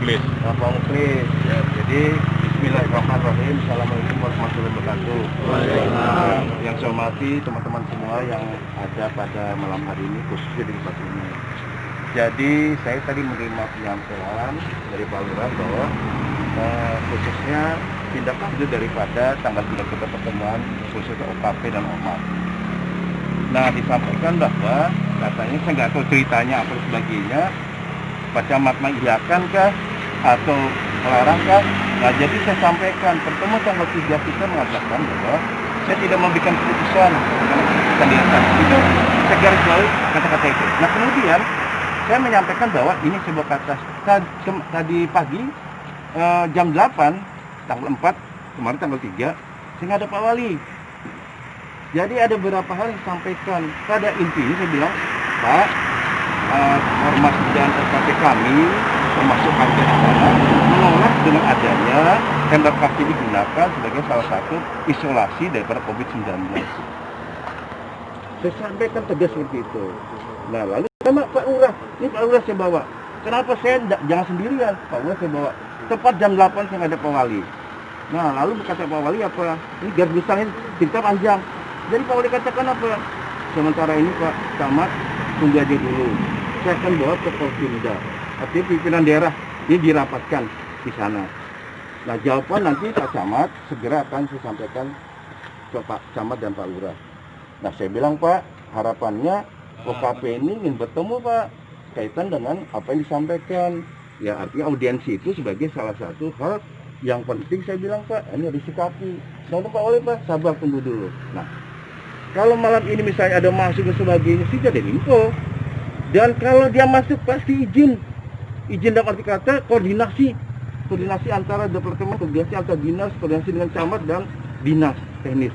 Muklis. Bapak Muklis. Ya, jadi Bismillahirrahmanirrahim. Assalamualaikum warahmatullahi wabarakatuh. Waalaikumsalam. Yang saya hormati teman-teman semua yang ada pada malam hari ini, khususnya di tempat ini. Jadi saya tadi menerima penyampaian dari Pak Lurah bahwa khususnya tindak lanjut daripada tanggal 3 kita pertemuan khususnya OKP dan OMAP. Nah, disampaikan bahwa katanya saya nggak tahu ceritanya apa dan sebagainya, Pak Camat mengiyakan kah atau melarang kah? Nah, jadi saya sampaikan pertemuan tanggal 3 kita mengatakan bahwa saya tidak memberikan keputusan karena keputusan di atas. Itu saya garis bawahi kata-kata itu. Nah, kemudian saya menyampaikan bahwa ini sebuah kata tadi pagi jam 8 tanggal 4 kemarin tanggal 3 saya nggak ada Pak Wali. Jadi ada beberapa hal yang disampaikan. Pada intinya saya bilang, Pak, ormas dan SKP kami termasuk harga sana menolak dengan adanya embarkasi digunakan sebagai salah satu isolasi daripada COVID-19. Saya sampaikan tegas seperti itu. Nah, lalu sama Pak Lurah, ini Pak Lurah saya bawa. Kenapa saya jangan sendirian? Pak Lurah saya bawa. Tepat jam 8 saya nggak ada Pak Wali. Nah, lalu berkata Pak Wali apa? Ini garis besarnya cerita panjang. Jadi Pak Wali katakan apa? Sementara ini Pak Camat tunggu aja dulu. Saya akan bawa ke Polda. Artinya pimpinan daerah ini dirapatkan di sana. Nah, jawaban nanti Pak Camat segera akan saya sampaikan ke Pak Camat dan Pak Lurah. Nah, saya bilang Pak, harapannya OKP ini ingin bertemu Pak kaitan dengan apa yang disampaikan. Ya, artinya audiensi itu sebagai salah satu hal yang penting. Saya bilang Pak, ini harus disikapi. Nah, Pak Wali Pak, sabar tunggu dulu. Nah, kalau malam ini misalnya ada masuk dan sebagainya, sih jadi info. Dan kalau dia masuk pasti izin dalam arti kata koordinasi antara departemen, koordinasi antar dinas, koordinasi dengan camat dan dinas teknis.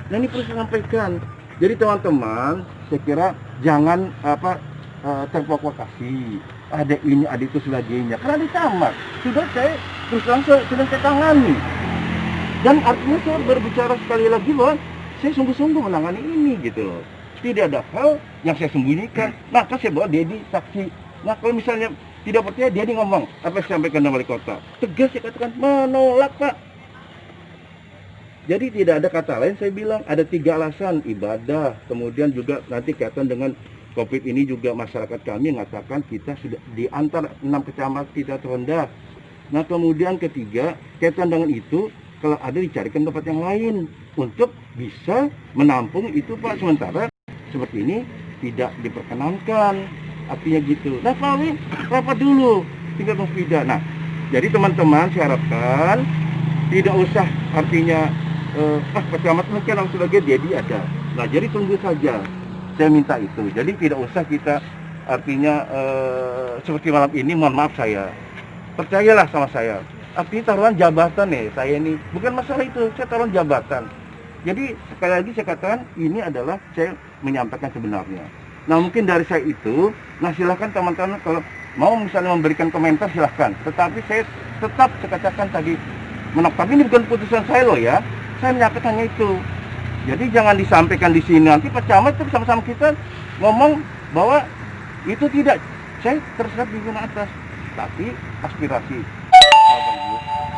Nah, ini perlu saya sampaikan. Jadi teman-teman, saya kira jangan terprovokasi. Ada ini, ada itu sebagainya. Karena di camat sudah saya terus langsung sudah saya tangani. Dan artinya saya berbicara sekali lagi bahwa saya sungguh-sungguh menangani ini gitu loh. Tidak ada hal yang saya sembunyikan. Maka saya bawa Dedi saksi. Nah, kalau misalnya tidak percaya, Dedi ngomong apa yang saya sampaikan dengan wali kota. Tegas saya katakan menolak Pak. Jadi tidak ada kata lain, saya bilang ada 3 alasan: ibadah, kemudian juga nanti kaitan dengan COVID ini juga masyarakat kami mengatakan kita sudah di antara 6 kecamatan kita terendah. Nah, kemudian ketiga, kaitan dengan itu kalau ada dicarikan tempat yang lain untuk bisa menampung itu Pak. Sementara seperti ini tidak diperkenankan, artinya gitu. Nah, Pak Wali, rapat dulu tinggal konfida. Nah, jadi teman-teman saya harapkan tidak usah artinya Pak Camat mungkin langsung lagi Dedi ada. Nah, jadi tunggu saja. Saya minta itu. Jadi tidak usah kita artinya seperti malam ini, mohon maaf saya. Percayalah sama saya. Artinya taruhan jabatan saya ini. Bukan masalah itu, saya taruhan jabatan. Jadi sekali lagi saya katakan ini adalah saya menyampaikan sebenarnya. Nah, mungkin dari saya itu, nah silahkan teman-teman kalau mau misalnya memberikan komentar silahkan. Tetapi saya tetap saya katakan tadi menolak. Tapi ini bukan putusan saya loh ya. Saya menyampaikannya itu. Jadi jangan disampaikan di sini, nanti Pak Camat terus sama-sama kita ngomong bahwa itu tidak. Saya terserah di atas, tapi aspirasi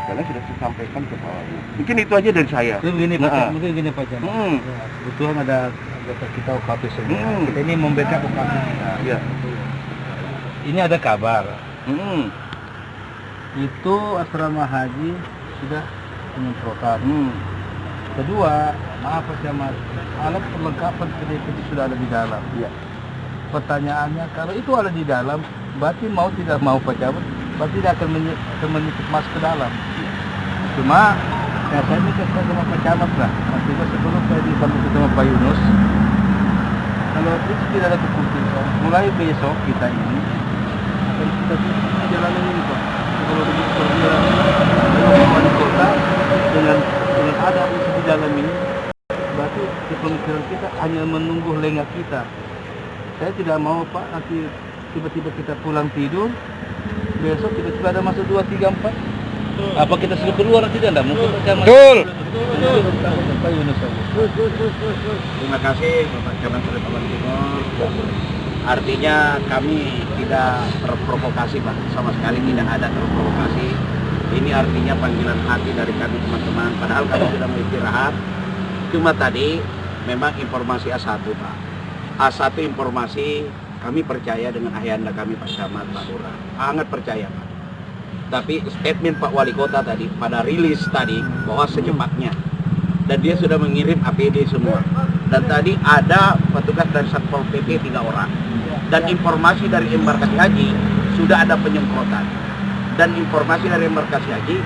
kalian sudah disampaikan ke Pak Wali. Mungkin itu aja dari saya. Mungkin gini Pak Camat. Ya, kebetulan ada anggota kita OKP semua. Kita ini membackup OKP kita. Ya. Ini ada kabar. Itu asrama haji sudah penyemprotan. Kedua, maaf Pak Camat, alat perlengkapan PDP itu sudah ada di dalam. Ya. Pertanyaannya, kalau itu ada di dalam, berarti mau tidak mau Pak Camat, berarti tidak akan menyebut masuk ke dalam. Cuma, ya saya minta sama Pak Camat lah. Maksudnya sebelum saya disampaikan sama Pak Yunus, kalau itu tidak ada keputusan, mulai besok kita ini akan kita jalanin ini Pak. Kalau begitu dengan wali kota dengan ada isi di dalam ini, berarti kepemikiran kita hanya menunggu lengah kita. Saya tidak mau Pak, nanti tiba-tiba kita pulang tidur, besok tiba-tiba ada masuk 2, 3, 4. Apa kita sudah keluar tidak? Tidak mungkin. Betul. Pak Yunus. Terima kasih Bapak Camat Kabupaten Timur. Artinya kami tidak terprovokasi Pak, sama sekali tidak ada terprovokasi. Ini artinya panggilan hati dari kami teman-teman, padahal kami sudah beristirahat. Cuma tadi memang informasi A1 Pak. A1 informasi kami percaya dengan ayahanda kami Pak Camat, Pak Lurah. Sangat percaya Pak. Tapi statement Pak Wali Kota tadi pada rilis tadi bahwa secepatnya, dan dia sudah mengirim APD semua. Dan tadi ada petugas dari Satpol PP 3 orang. Dan informasi dari embarkasi haji sudah ada penyemprotan. Dan informasi dari embarkasi haji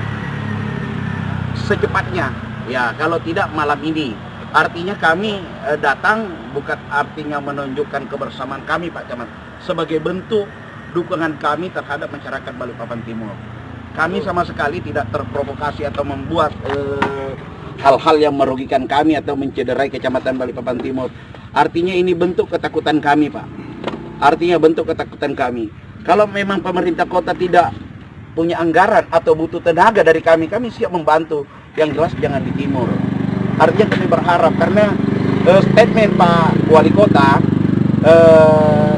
secepatnya, ya kalau tidak malam ini. Artinya kami datang bukan artinya menunjukkan kebersamaan kami Pak Camat, sebagai bentuk dukungan kami terhadap masyarakat Balikpapan Timur. Kami sama sekali tidak terprovokasi atau membuat hal-hal yang merugikan kami atau mencederai Kecamatan Balikpapan Timur. Artinya ini bentuk ketakutan kami Pak. Artinya bentuk ketakutan kami. Kalau memang pemerintah kota tidak punya anggaran atau butuh tenaga dari kami siap membantu. Yang jelas jangan di timur. Artinya kami berharap, karena statement Pak Wali Kota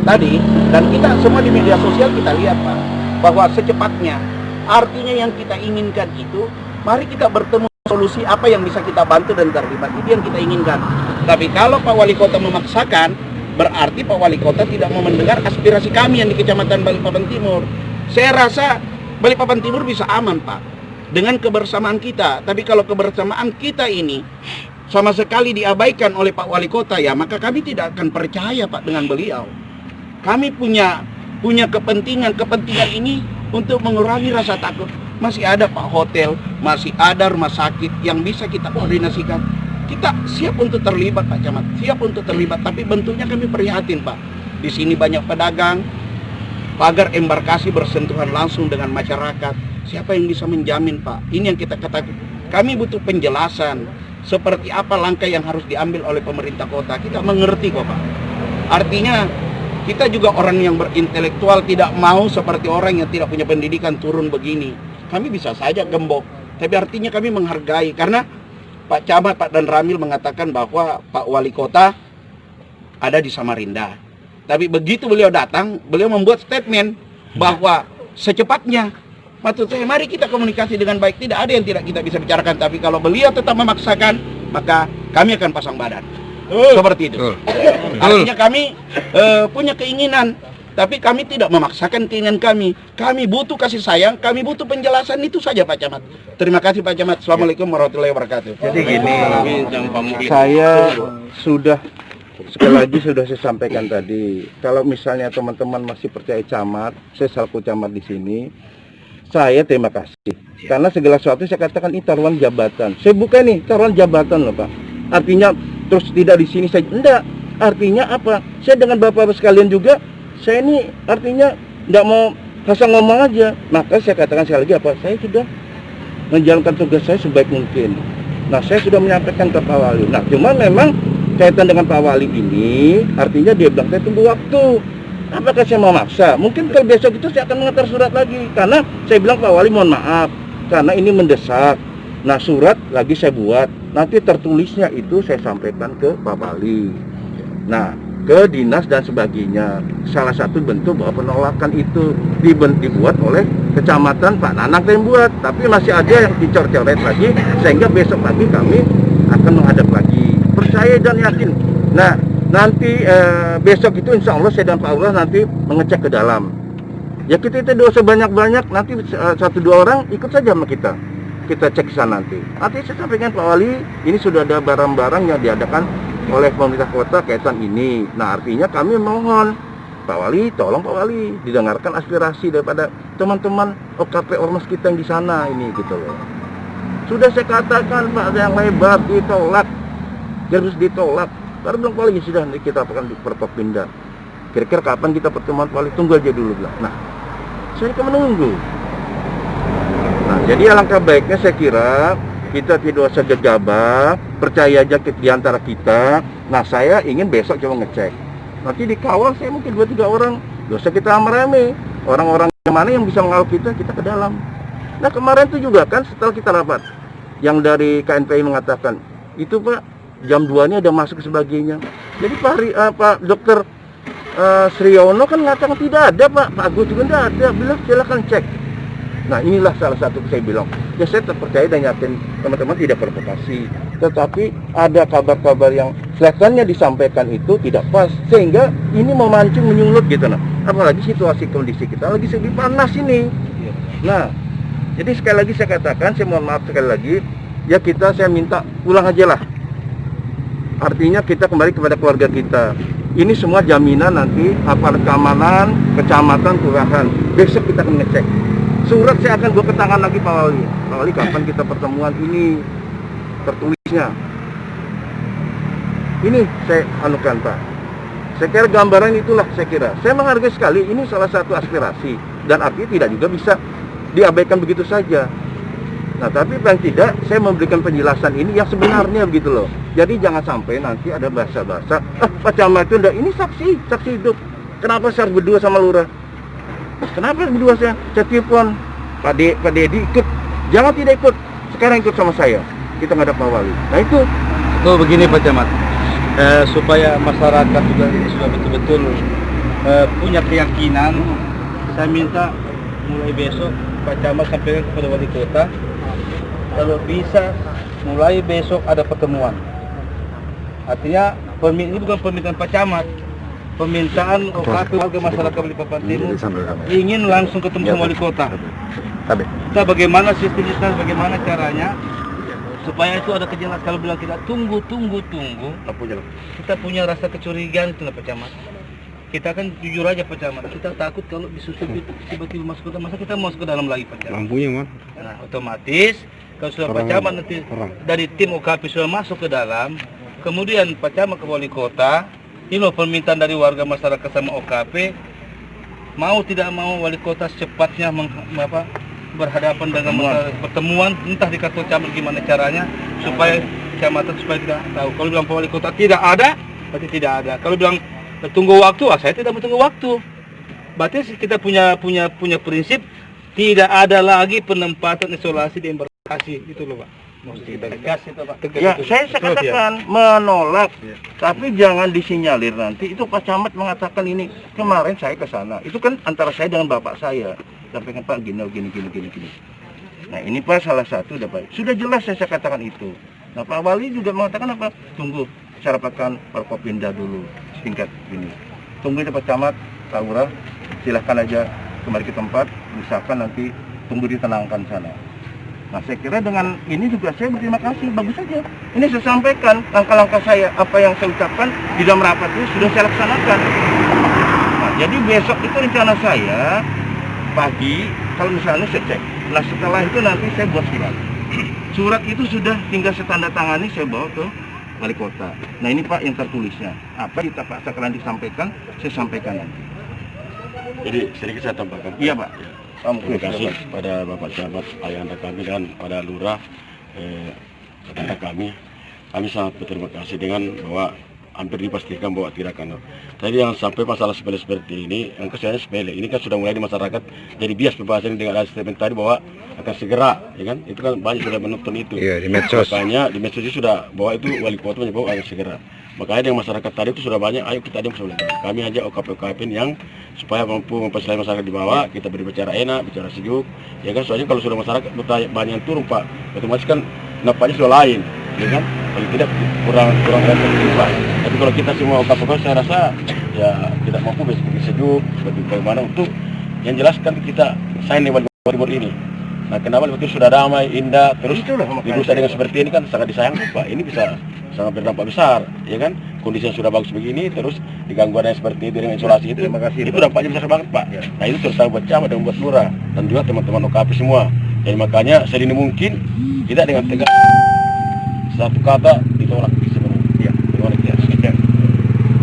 tadi, dan kita semua di media sosial kita lihat Pak, bahwa secepatnya, artinya yang kita inginkan itu, mari kita bertemu solusi apa yang bisa kita bantu dan terlibat, itu yang kita inginkan. Tapi kalau Pak Wali Kota memaksakan, berarti Pak Wali Kota tidak mau mendengar aspirasi kami yang di Kecamatan Balikpapan Timur. Saya rasa Balikpapan Timur bisa aman Pak, dengan kebersamaan kita. Tapi kalau kebersamaan kita ini sama sekali diabaikan oleh Pak Wali Kota, ya maka kami tidak akan percaya Pak dengan beliau. Kami punya kepentingan ini untuk mengurangi rasa takut. Masih ada Pak hotel, masih ada rumah sakit yang bisa kita koordinasikan. Kita siap untuk terlibat Pak Camat, siap untuk terlibat, tapi bentuknya kami prihatin Pak. Di sini banyak pedagang, agar embarkasi bersentuhan langsung dengan masyarakat. Siapa yang bisa menjamin Pak? Ini yang kita katakan. Kami butuh penjelasan seperti apa langkah yang harus diambil oleh pemerintah kota. Kita mengerti kok Pak. Artinya kita juga orang yang berintelektual, tidak mau seperti orang yang tidak punya pendidikan turun begini. Kami bisa saja gembok, tapi artinya kami menghargai, karena Pak Camat, Pak Dan Ramil mengatakan bahwa Pak Wali Kota ada di Samarinda. Tapi begitu beliau datang, beliau membuat statement bahwa secepatnya. Maksud saya, mari kita komunikasi dengan baik. Tidak ada yang tidak kita bisa bicarakan. Tapi kalau beliau tetap memaksakan, maka kami akan pasang badan. Seperti itu. Artinya kami punya keinginan, tapi kami tidak memaksakan keinginan kami. Kami butuh kasih sayang, kami butuh penjelasan, itu saja Pak Camat. Terima kasih Pak Camat. Assalamualaikum warahmatullahi wabarakatuh. Jadi gini, saya sudah sekali lagi sudah saya sampaikan tadi. Kalau misalnya teman-teman masih percaya camat, saya selaku camat di sini, saya terima kasih. Karena segala sesuatu saya katakan ini taruhan jabatan. Saya bukan nih taruhan jabatan loh Pak. Artinya terus tidak di sini saja. Enggak. Artinya apa? Saya dengan Bapak sekalian juga, saya ini artinya nggak mau asal ngomong aja. Maka saya katakan sekali lagi apa? Saya sudah menjalankan tugas saya sebaik mungkin. Nah, saya sudah menyampaikan ke Pak Wali. Nah, cuma memang kaitan dengan Pak Wali ini, artinya dia bilang saya tunggu waktu. Apakah saya mau maksa? Mungkin kalau besok itu saya akan mengantar surat lagi. Karena saya bilang Pak Wali mohon maaf, karena ini mendesak. Nah, surat lagi saya buat. Nanti tertulisnya itu saya sampaikan ke Pak Wali. Nah, ke dinas dan sebagainya. Salah satu bentuk bahwa penolakan itu dibuat oleh kecamatan Pak Nanang yang buat. Tapi masih ada yang dicor-coret lagi, sehingga besok pagi kami akan menghadap lagi. Percaya dan yakin. Nah, nanti besok itu insya Allah saya dan Pak Allah nanti mengecek ke dalam. Ya kita itu doa sebanyak-banyak, nanti 1-2 orang ikut saja sama kita. Kita cek sana nanti. Nanti saya sampaikan Pak Wali, ini sudah ada barang-barang yang diadakan oleh pemerintah kota kaitan ini. Nah, artinya kami mohon Pak Wali, tolong Pak Wali didengarkan aspirasi daripada teman-teman OKP Ormas kita yang di sana ini gitu loh. Sudah saya katakan Pak, yang lebar ditolak, harus ditolak. Baru bilang Pak Wali sudah nanti kita akan dipertok pindah. Kira-kira kapan kita pertemuan Pak Wali? Tunggu aja dulu bilang. Nah, saya akan menunggu. Nah, jadi alangkah baiknya saya kira kita tidak usah gegabah, percaya aja di antara kita. Nah, saya ingin besok coba ngecek. Nanti dikawal saya mungkin 2-3 orang. Gak usah kita rame-rame. Orang-orang yang mana yang bisa mengawal kita ke dalam. Nah, kemarin itu juga kan setelah kita rapat, yang dari KNPI mengatakan, itu Pak, jam 2 ini ada masuk sebagainya. Jadi Pak Dokter Sriono kan mengatakan tidak ada Pak Agus juga tidak ada, bilang silakan cek. Nah inilah salah satu saya bilang, ya saya terpercaya dan yakin teman-teman tidak provokasi. Tetapi ada kabar-kabar yang kelihatannya disampaikan itu tidak pas, sehingga ini memancing menyulut gitu nah. Apalagi situasi kondisi kita lagi sedih panas ini. Nah, jadi sekali lagi saya katakan, saya mohon maaf sekali lagi, ya saya minta pulang aja lah. Artinya kita kembali kepada keluarga kita. Ini semua jaminan nanti aparat keamanan, kecamatan, kelurahan. Besok kita akan ngecek. Surat saya akan ke tangan lagi Pak Wali. Pak Wali, kapan kita pertemuan ini tertulisnya? Ini saya anukan Pak. Saya kira gambaran itulah saya kira. Saya menghargai sekali, ini salah satu aspirasi. Dan artinya tidak juga bisa diabaikan begitu saja. Nah tapi paling tidak saya memberikan penjelasan ini yang sebenarnya begitu loh. Jadi jangan sampai nanti ada bahasa-bahasa, Pak Camat itu enggak, ini saksi hidup. Kenapa saya harus berdua sama lurah? Kenapa berdua saya telepon Pak Dedi ikut, jangan tidak ikut, sekarang ikut sama saya, kita nggak ada Pak Wali. Nah itu begini Pak Camat, supaya masyarakat juga sudah betul-betul punya keyakinan, saya minta mulai besok Pak Camat sampaikan kepada Wali Kota, kalau bisa mulai besok ada pertemuan. Artinya ini bukan permintaan Pak Camat, permintaan OKP warga masyarakat Balikpapan Timur ingin langsung ketemu sama Wali Kota. Kita bagaimana sistemnya, bagaimana caranya supaya itu ada kejelasan. Kalau bilang tidak tunggu, kita punya rasa kecurigaan itu Pak Camat. Kita kan jujur aja Pak Camat, kita takut kalau disusup tiba-tiba masuk kota, masa kita masuk ke dalam lagi Pak Camat. lampunya mana? Nah, otomatis kalau sudah Pak Camat nanti dari tim OKP sudah masuk ke dalam, kemudian Pak Camat ke Wali Kota, ini loh permintaan dari warga masyarakat sama OKP, mau tidak mau Wali Kota secepatnya berhadapan dengan pertemuan, entah di kantor camat gimana caranya, supaya kecamatan supaya tidak tahu. Kalau bilang Pak Wali Kota tidak ada, berarti tidak ada. Kalau bilang tunggu waktu, saya tidak mau tunggu waktu. Berarti kita punya prinsip tidak ada lagi penempatan isolasi di embarkasi, gitu loh Pak. Kita tegas itu Pak. Ya, saya katakan menolak, tapi jangan disinyalir nanti. Itu Pak Camat mengatakan ini kemarin saya ke sana. Itu kan antara saya dengan bapak saya. Sampaikan Pak gini. Nah ini Pak salah satu dapat. Sudah jelas saya katakan itu. Nah Pak Wali juga mengatakan apa? Tunggu, saya rapatkan Forkopimda dulu tingkat ini. Tunggu itu Pak Camat, Pak Lurah, silahkan aja kembali ke tempat. Misalkan nanti tunggu ditenangkan sana. Nah saya kira dengan ini juga saya berterima kasih, bagus saja. Ini saya sampaikan langkah-langkah saya, apa yang saya ucapkan di dalam rapat itu sudah saya laksanakan. Nah jadi besok itu rencana saya pagi, kalau misalnya saya cek. Nah setelah itu nanti saya buat surat. Surat itu sudah tinggal saya tanda tangani, saya bawa ke Wali Kota. Nah ini Pak yang tertulisnya. Apa kita Pak sekarang disampaikan, saya sampaikan nanti. Jadi sedikit saya tambahkan. Iya Pak. Terima kasih pada Bapak Camat, ayahanda kami dan pada Lurah, saudara kami. Kami sangat berterima kasih dengan bahwa hampir dipastikan bahwa tidak akan. Tapi yang sampai masalah sepele seperti ini, yang kesannya sepele. Ini kan sudah mulai di masyarakat jadi bias pembahasan dengan statement tadi bahwa akan segera, ya kan? Itu kan banyak sudah menonton itu. Iya, di medsos. Makanya di medsos itu sudah bahwa itu Wali Kota menyebut akan segera. Makanya dengan masyarakat tadi itu sudah banyak, ayo kita diam sebentar. Kami aja OKP yang supaya mampu mempersilahkan masyarakat di bawah, kita berbicara enak, bicara sejuk, ya kan? Soalnya kalau sudah masyarakat banyak yang turun Pak, otomatis kan nampaknya sudah lain, ya kan? Kalau tidak kurang Pak. Tapi kalau kita semua OKP saya rasa ya tidak mampu sejuk, bagaimana untuk yang jelas kan kita sign di Wali ini. Nah kenapa betul sudah damai, indah, terus dirusak dengan seperti ini kan sangat disayangkan Pak. Ini bisa sangat berdampak besar, ya kan? Kondisi yang sudah bagus begini, terus diganggu adanya seperti itu dengan isolasi itu, itu dampaknya besar banget Pak. Nah itu terutama buat Camat dan buat Lurah dan juga teman-teman OKP semua. Jadi makanya sedini mungkin tidak dengan tegas satu kata ditolak sebenarnya. Ya, ditolak ya.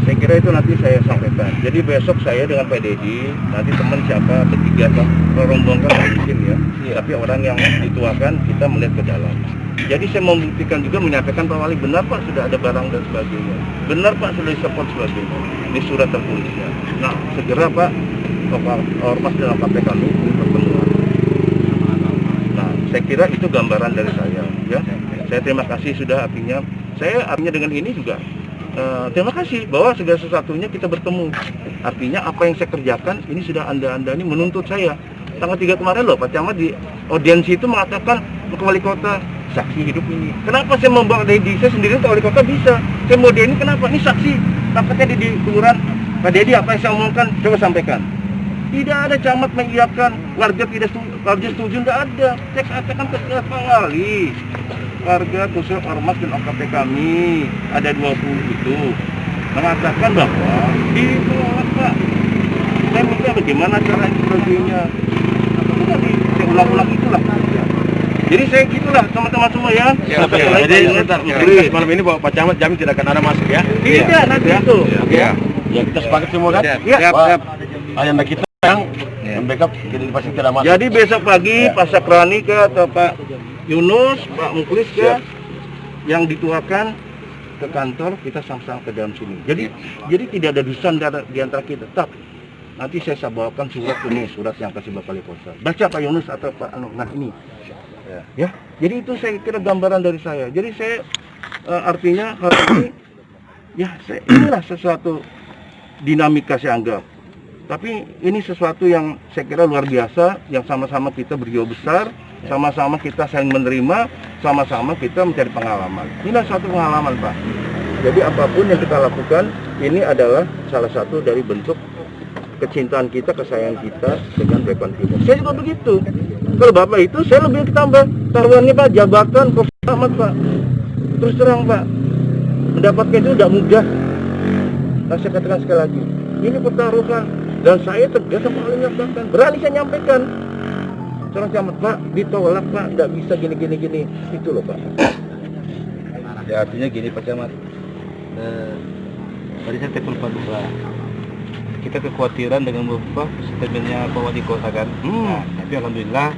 Saya kira itu nanti saya sampaikan. Jadi besok saya dengan Pak Dedi, nanti teman siapa bertiga kan, rombongan nggak mungkin ya. Tapi orang yang dituakan kita melihat ke dalam. Jadi saya membuktikan juga menyampaikan Pak Wali benar Pak sudah ada barang dan sebagainya. Benar Pak sudah disupport sebagainya. Ini surat tertulisnya. Nah segera Pak ormas dalam KPK kami pertemuan. Nah saya kira itu gambaran dari saya. Ya, saya terima kasih sudah artinya. Saya artinya dengan ini juga terima kasih bahwa segala sesuatunya kita bertemu. Artinya apa yang saya kerjakan ini sudah anda ini menuntut saya. Tanggal 3 kemarin loh Pak Camat di audiensi itu mengatakan ke wali kota saksi hidup ini. Kenapa saya membawa Dedi? Saya sendiri ke wali kota bisa. Saya mau dia ini kenapa? Ini saksi. Takutnya di kelurahan Pak Dedi apa yang saya omongkan coba sampaikan. Tidak ada camat mengiyakan, warga tidak setuju, tidak ada. Saya katakan ke Pak Wali. Warga khusus ormas dan OKP kami ada 20 itu mengatakan bahwa ditolak Pak. Saya minta bagaimana cara instruksinya. Saya ulang-ulang itulah. Jadi saya gitulah teman-teman semua ya. Jadi sebentar, malam ini Pak Camat jamin tidak akan ada masuk ya? Tidak, nanti itu. Oke ya. Ya kita sepakat semua kan? Ya. Ayanda kita yang membackup jadi pasti tidak masuk. Jadi besok pagi Pak Sakrani ke atau Pak Yunus, Pak Muklis ke yang dituakan ke kantor, kita sama-sama ke dalam sini. Jadi tidak ada dusan di antara kita. Tetap nanti saya bawakan surat ini, surat yang kasih Bapak Wali Kota. Baca Pak Yunus atau Pak Anu. Nah ini. Ya. Jadi itu saya kira gambaran dari saya. Jadi saya artinya hari ini ya inilah sesuatu dinamika saya anggap. Tapi ini sesuatu yang saya kira luar biasa, yang sama-sama kita berjiwa besar, sama-sama kita saling menerima, sama-sama kita mencari pengalaman. Inilah suatu pengalaman Pak. Jadi apapun yang kita lakukan, ini adalah salah satu dari bentuk kecintaan kita, kesayangan kita dengan Black One Timur. Saya juga begitu. Kalau Bapak itu, saya lebih ditambah taruhannya Pak, jabatan, amat Pak. Terus terang Pak, mendapatkan itu tidak mudah. Nah, saya katakan sekali lagi, ini pertaruhan. Dan saya tegas sama Wali menyampaikan, berani saya nyampaikan. Seorang camat Pak, ditolak Pak, tidak bisa gini. Itu loh Pak. Ya artinya gini Pak Camat, tadi saya telepon Pak Lurah. Kita kekhawatiran dengan beberapa statementnya Pak Wali Kota kan. Nah, tapi alhamdulillah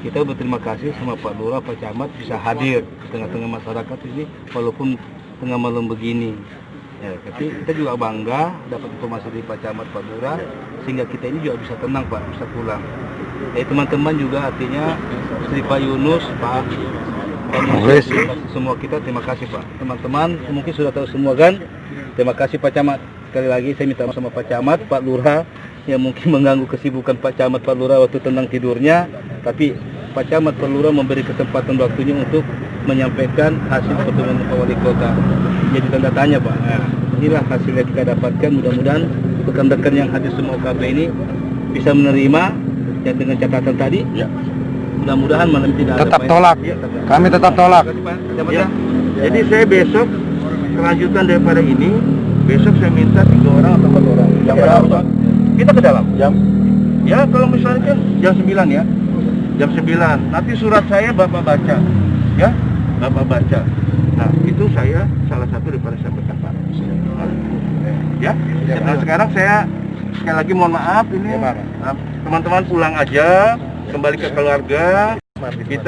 kita berterima kasih sama Pak Lurah, Pak Camat bisa hadir di tengah-tengah masyarakat ini walaupun tengah malam begini. Ya, tapi kita juga bangga dapat informasi dari Pak Camat, Pak Lurah, sehingga kita ini juga bisa tenang Pak, bisa pulang. Teman-teman juga artinya dari Pak Yunus, Pak Muklis, semua kita terima kasih Pak. Teman-teman mungkin sudah tahu semua kan. Terima kasih Pak Camat. Sekali lagi saya minta maaf sama Pak Camat, Pak Lurah yang mungkin mengganggu kesibukan Pak Camat, Pak Lurah waktu tenang tidurnya. Tapi Pak Camat, Pak Lurah memberi kesempatan waktunya untuk menyampaikan hasil pertemuan Pak Wali Kota. Jadi tanda tanya Pak. Nah, inilah hasil yang kita dapatkan. Mudah-mudahan rekan-rekan yang hadir semua OKP ini bisa menerima ya, dengan catatan tadi. Ya. Mudah-mudahan malam tidak tetap ada tolak. Ya, Kami tetap tolak. Ya. Jadi saya besok kelanjutan daripada ini, besok saya minta 3 orang atau 4 orang. Jam berapa? Kita ke dalam. Jam? Ya kalau misalnya kan jam 9 ya. Jam 9. Nanti surat saya Bapak baca. Ya, Bapak baca. Nah, itu saya salah satu daripada saya sampaikan Pak. Ya. Nah, sekarang saya sekali lagi mohon maaf ini. Teman-teman pulang aja, kembali ke keluarga. Kita